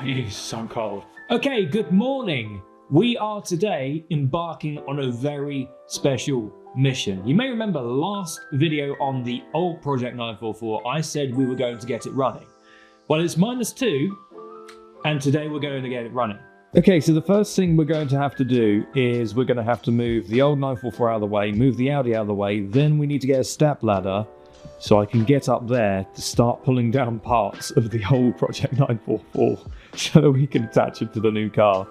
It's so cold. Okay, good morning. We are today embarking on a very special mission. You may remember last video on the old Project 944, I said we were going to get it running. Well, it's -2, and today we're going to get it running. Okay, so the first thing we're going to have to do is we're going to have to move the old 944 out of the way, move the Audi out of the way, then we need to get a step ladder so I can get up there to start pulling down parts of the old Project 944 so that we can attach it to the new car.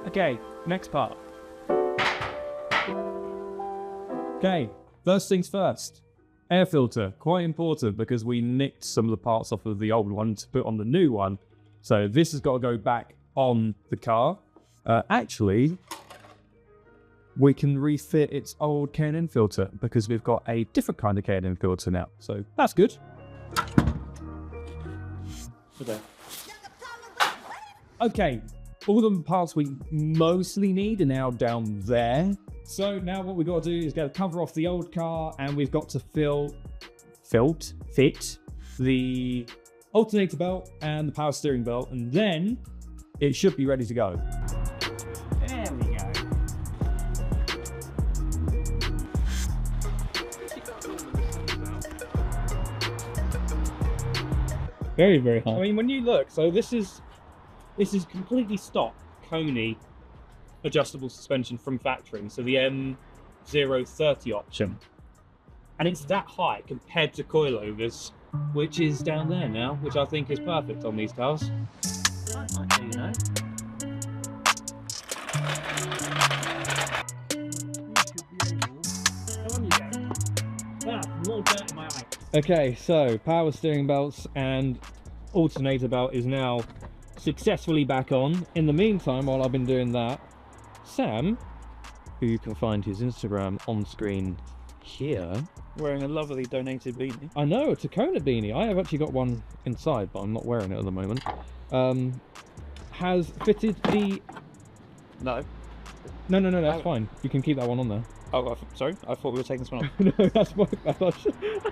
Okay, next part. Okay, first things first. Air filter, quite important because we nicked some of the parts off of the old one to put on the new one. So this has got to go back on the car. Actually, we can refit its old K&N filter because we've got a different kind of K&N filter now. So that's good. Okay. All the parts we mostly need are now down there. So now what we've got to do is get the cover off the old car, and we've got to fit the alternator belt and the power steering belt, and then it should be ready to go. There we go. Very, very high. I mean, when you look, so this is completely stock Coney adjustable suspension from factory, so the M030 option. And it's that high compared to coilovers, which is down there now, which I think is perfect on these cars. That might do, you know. More dirt in my eye. Okay, so power steering belts and alternator belt is now successfully back on. In the meantime, while I've been doing that, Sam, who you can find his Instagram on screen here, wearing a lovely donated beanie. I know, a Tacona beanie. I have actually got one inside, but I'm not wearing it at the moment. Has fitted the... No, that's fine. You can keep that one on there. Oh, sorry? I thought we were taking this one off. No, that's my bad. I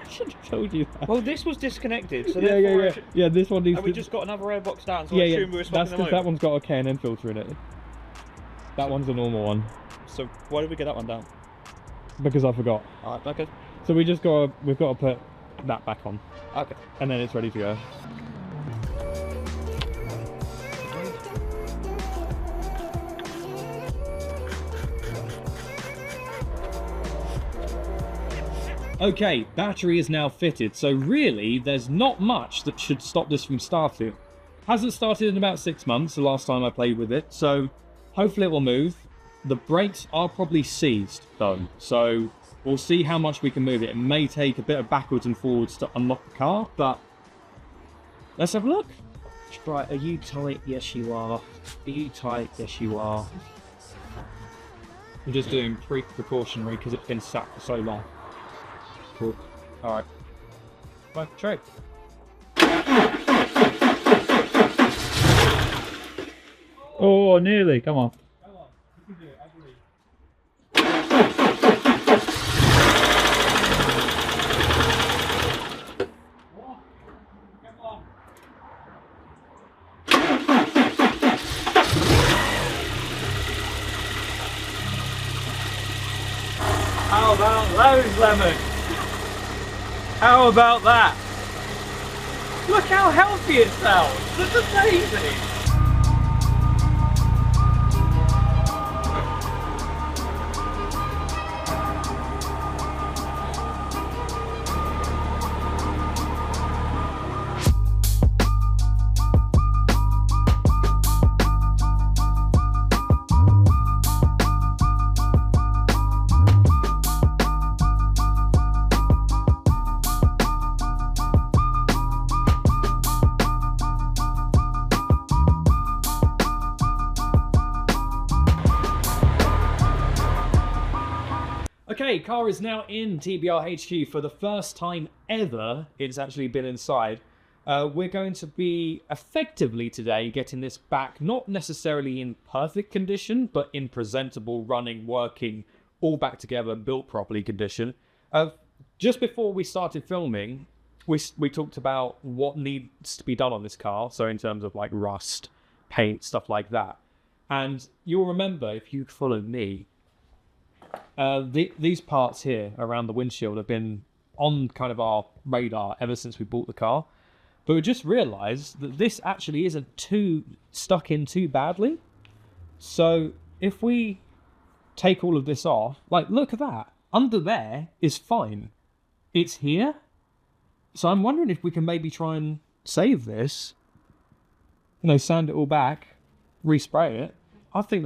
should have told you that. Well, this was disconnected, so yeah, this one needs and to... we just got another airbox down, so I assume we were swapping them over. That one's got a K&N filter in it. That one's a normal one. So why did we get that one down? Because I forgot. Alright, okay. So we've got to put that back on. Okay. And then it's ready to go. Okay, battery is now fitted, so really there's not much that should stop this from starting. Hasn't started in about 6 months, the last time I played with it, so hopefully it will move. The brakes are probably seized though, so we'll see how much we can move it. It may take a bit of backwards and forwards to unlock the car, but let's have a look. Right, are you tight? Yes you are. Are you tight? Yes you are. I'm just doing precautionary because it's been sat for so long. Cool. Alright. Well, try. Oh, nearly. Come on. Come on. You can do it, I believe. Come on. How about those lemons? How about that? Look how healthy it sounds! That's amazing! Okay, car is now in TBR HQ for the first time ever. It's actually been inside. We're going to be effectively today getting this back, not necessarily in perfect condition, but in presentable, running, working, all back together, built properly condition. Just before we started filming, we talked about what needs to be done on this car. So in terms of like rust, paint, stuff like that. And you'll remember, if you follow me, these parts here around the windshield have been on kind of our radar ever since we bought the car. But we just realised that this actually isn't stuck in too badly. So if we take all of this off, like look at that. Under there is fine. It's here. So I'm wondering if we can maybe try and save this. You know, sand it all back, respray it. I think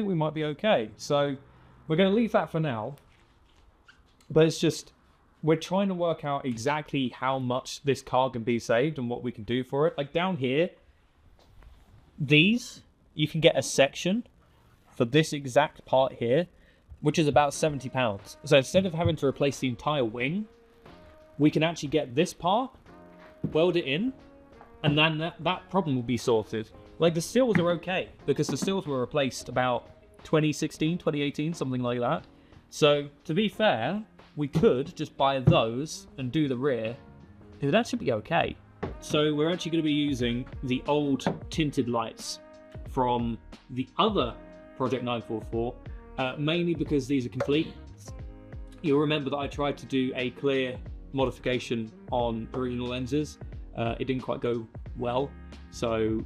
we might be okay. So we're going to leave that for now. But it's just, we're trying to work out exactly how much this car can be saved and what we can do for it. Like down here, you can get a section for this exact part here, which is about £70. So instead of having to replace the entire wing, we can actually get this part, weld it in, and then that problem will be sorted. Like the seals are okay, because the seals were replaced about 2016, 2018, something like that. So to be fair, we could just buy those and do the rear. That should be okay. So we're actually going to be using the old tinted lights from the other Project 944, mainly because these are complete. You'll remember that I tried to do a clear modification on original lenses. It didn't quite go well, so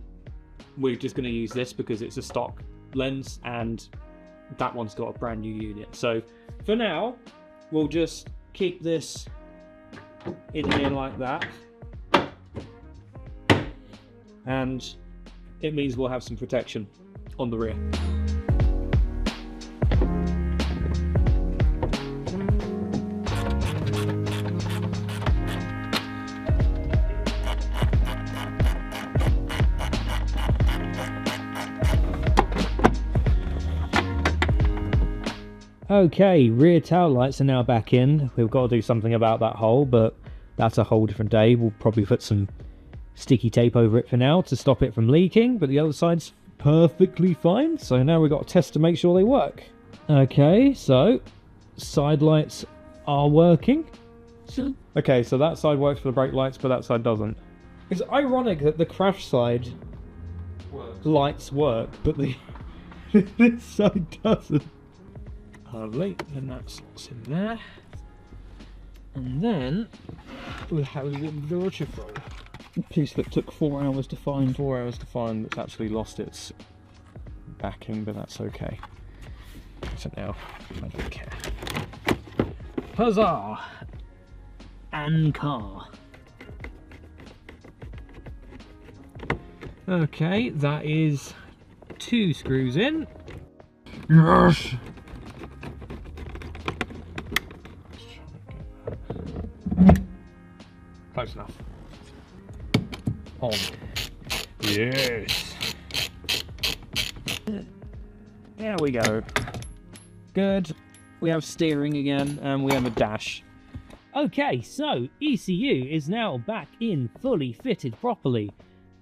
we're just going to use this because it's a stock lens and that one's got a brand new unit. So for now, we'll just keep this in here like that. And it means we'll have some protection on the rear. Okay, rear tail lights are now back in. We've got to do something about that hole, but that's a whole different day. We'll probably put some sticky tape over it for now to stop it from leaking, but the other side's perfectly fine. So now we've got to test to make sure they work. Okay, so side lights are working. Okay, so that side works for the brake lights, but that side doesn't. It's ironic that the crash side lights work, but this side doesn't. Lovely, and that's what's in there. And then we'll have a little Porsche roll. A piece that took 4 hours to find. 4 hours to find, that's actually lost its backing, but that's okay. So now, I don't care. Huzzah! And car. Okay, that is 2 screws in. Yes! Close enough. On. Yes. There we go. Good. We have steering again, and we have a dash. Okay, so ECU is now back in fully fitted properly.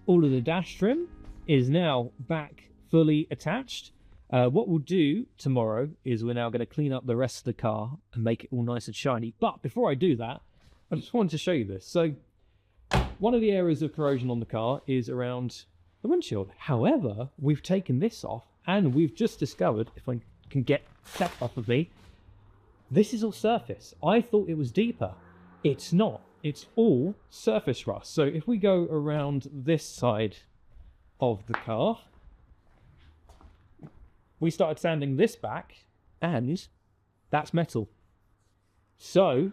All of the dash trim is now back fully attached. What we'll do tomorrow is we're now going to clean up the rest of the car and make it all nice and shiny. But before I do that, I just wanted to show you this. So one of the areas of corrosion on the car is around the windshield. However, we've taken this off and we've just discovered, if I can get that off of me, this is all surface. I thought it was deeper. It's not. It's all surface rust. So if we go around this side of the car, we started sanding this back and that's metal. So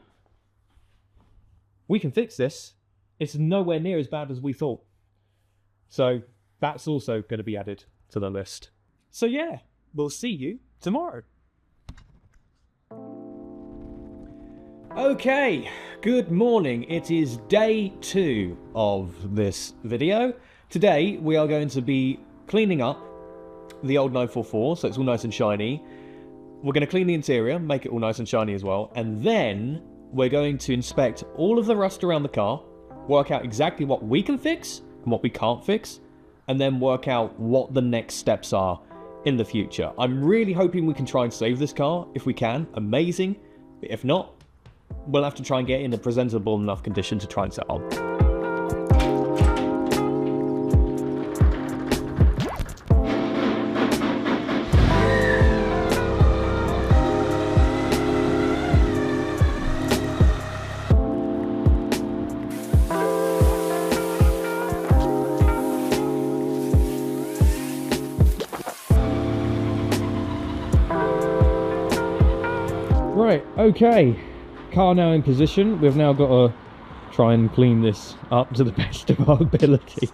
we can fix this. It's nowhere near as bad as we thought. So that's also going to be added to the list. So yeah, we'll see you tomorrow. Okay, good morning. It is day 2 of this video. Today we are going to be cleaning up the old 944, so it's all nice and shiny. we're going to clean the interior, make it all nice and shiny as well, and then we're going to inspect all of the rust around the car, work out exactly what we can fix and what we can't fix, and then work out what the next steps are in the future. I'm really hoping we can try and save this car. If we can, amazing. But if not, we'll have to try and get it in a presentable enough condition to try and sell. Right, okay, car now in position. We've now got to try and clean this up to the best of our ability.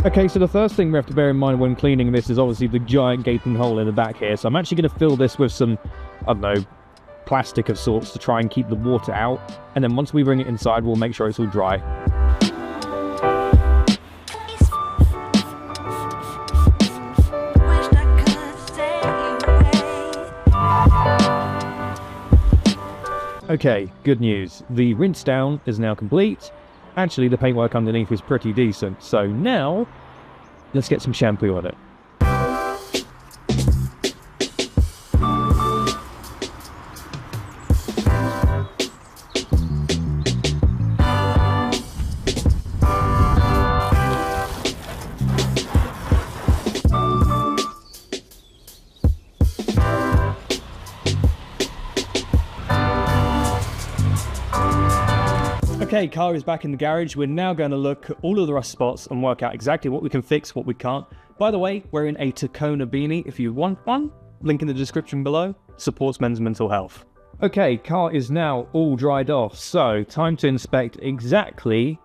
Okay, so the first thing we have to bear in mind when cleaning this is obviously the giant gaping hole in the back here. So I'm actually going to fill this with some, I don't know, plastic of sorts to try and keep the water out. And then once we bring it inside, we'll make sure it's all dry. Okay, good news. The rinse down is now complete. Actually, the paintwork underneath is pretty decent. So now, let's get some shampoo on it. Okay, car is back in the garage. We're now going to look at all of the rust spots and work out exactly what we can fix, what we can't. By the way, we're in a Tacona beanie. If you want one, link in the description below. Supports men's mental health. Okay, car is now all dried off. So, time to inspect exactly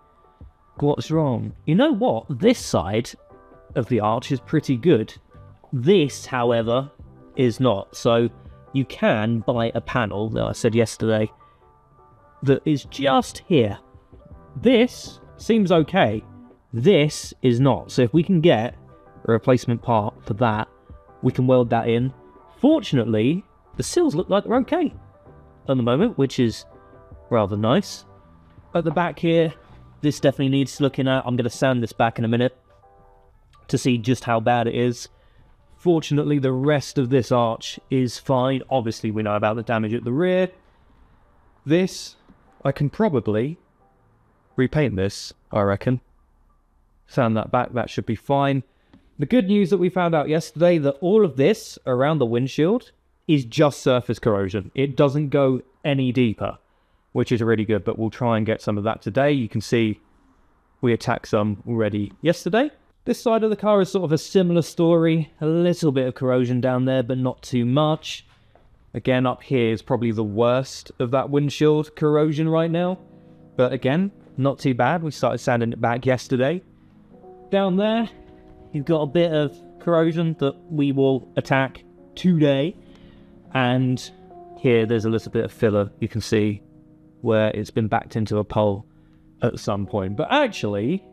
what's wrong. You know what? This side of the arch is pretty good. This, however, is not. So, you can buy a panel, that I said yesterday, that is just here. This seems okay. This is not. So if we can get a replacement part for that, we can weld that in. Fortunately, the seals look like they're okay at the moment, which is rather nice. At the back here, this definitely needs looking at. I'm going to sand this back in a minute to see just how bad it is. Fortunately, the rest of this arch is fine. Obviously, we know about the damage at the rear. This, I can probably repaint this, I reckon. Sand that back, that should be fine. The good news that we found out yesterday, that all of this around the windshield is just surface corrosion. It doesn't go any deeper, which is really good, but we'll try and get some of that today. You can see we attacked some already yesterday. This side of the car is sort of a similar story. A little bit of corrosion down there, but not too much. Again, up here is probably the worst of that windshield corrosion right now. But again, not too bad. We started sanding it back yesterday. Down there, you've got a bit of corrosion that we will attack today. And here, there's a little bit of filler. You can see where it's been backed into a pole at some point. But actually,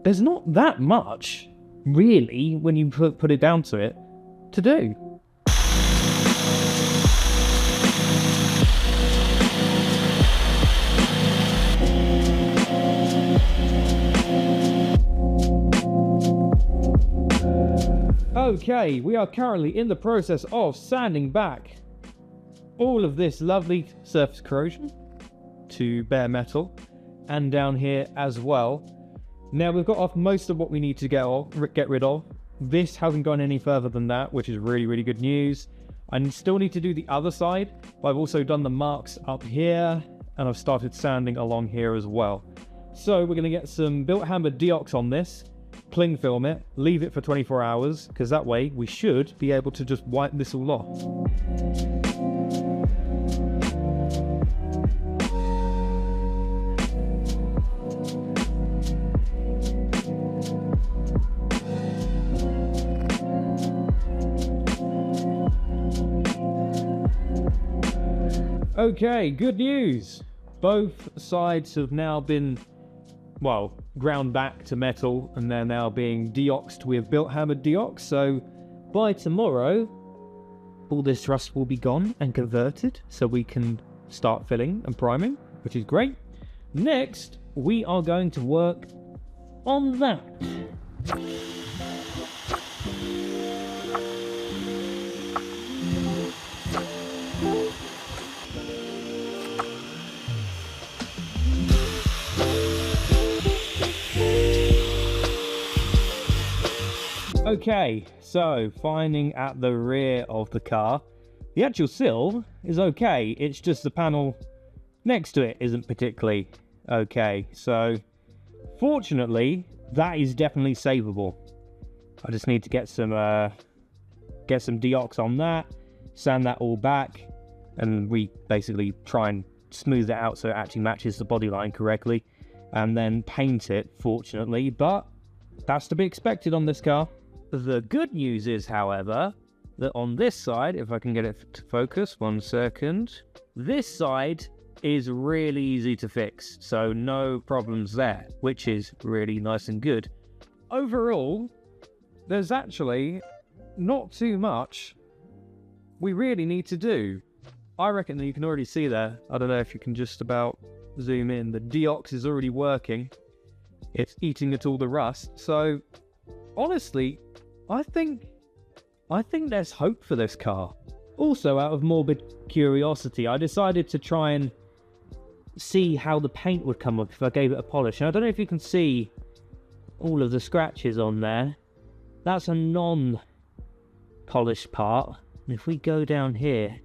there's not that much, really, when you put it down to it, to do. Okay, we are currently in the process of sanding back all of this lovely surface corrosion to bare metal, and down here as well. Now we've got off most of what we need to get rid of. This hasn't gone any further than that, which is really, really good news. I still need to do the other side, but I've also done the marks up here, and I've started sanding along here as well. So we're going to get some built hammer deox on this, cling film it, leave it for 24 hours, because that way we should be able to just wipe this all off. Okay, good news. Both sides have now been, well, ground back to metal, and they're now being deoxed with built hammered deox. So by tomorrow, all this rust will be gone and converted, so we can start filling and priming, which is great. Next, we are going to work on that. Okay, so finding at the rear of the car, the actual sill is okay, it's just the panel next to it isn't particularly okay. So fortunately, that is definitely savable. I just need to get some deox on that, sand that all back, and we basically try and smooth it out so it actually matches the body line correctly, and then paint it, fortunately, but that's to be expected on this car. The good news is, however, that on this side, if I can get it to focus, 1 second, this side is really easy to fix, so no problems there, which is really nice and good. Overall, there's actually not too much we really need to do. I reckon that you can already see there, I don't know if you can just about zoom in, the deox is already working. It's eating at all the rust, so honestly, I think there's hope for this car. Also, out of morbid curiosity, I decided to try and see how the paint would come up if I gave it a polish. And I don't know if you can see all of the scratches on there. That's a non-polished part. And if we go down here,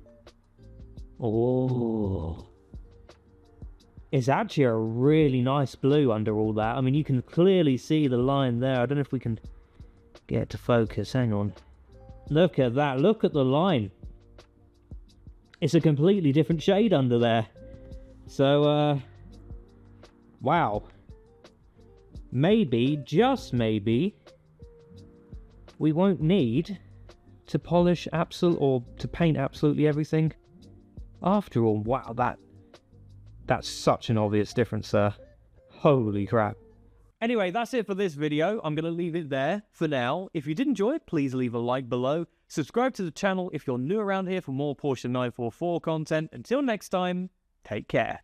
oh, it's actually a really nice blue under all that. I mean, you can clearly see the line there. I don't know if we can get it to focus. Hang on. Look at that. Look at the line. It's a completely different shade under there. So, wow. Maybe, just maybe, we won't need to polish or to paint absolutely everything after all. Wow, that's such an obvious difference there. Holy crap. Anyway, that's it for this video. I'm going to leave it there for now. If you did enjoy it, please leave a like below. Subscribe to the channel if you're new around here for more Porsche 944 content. Until next time, take care.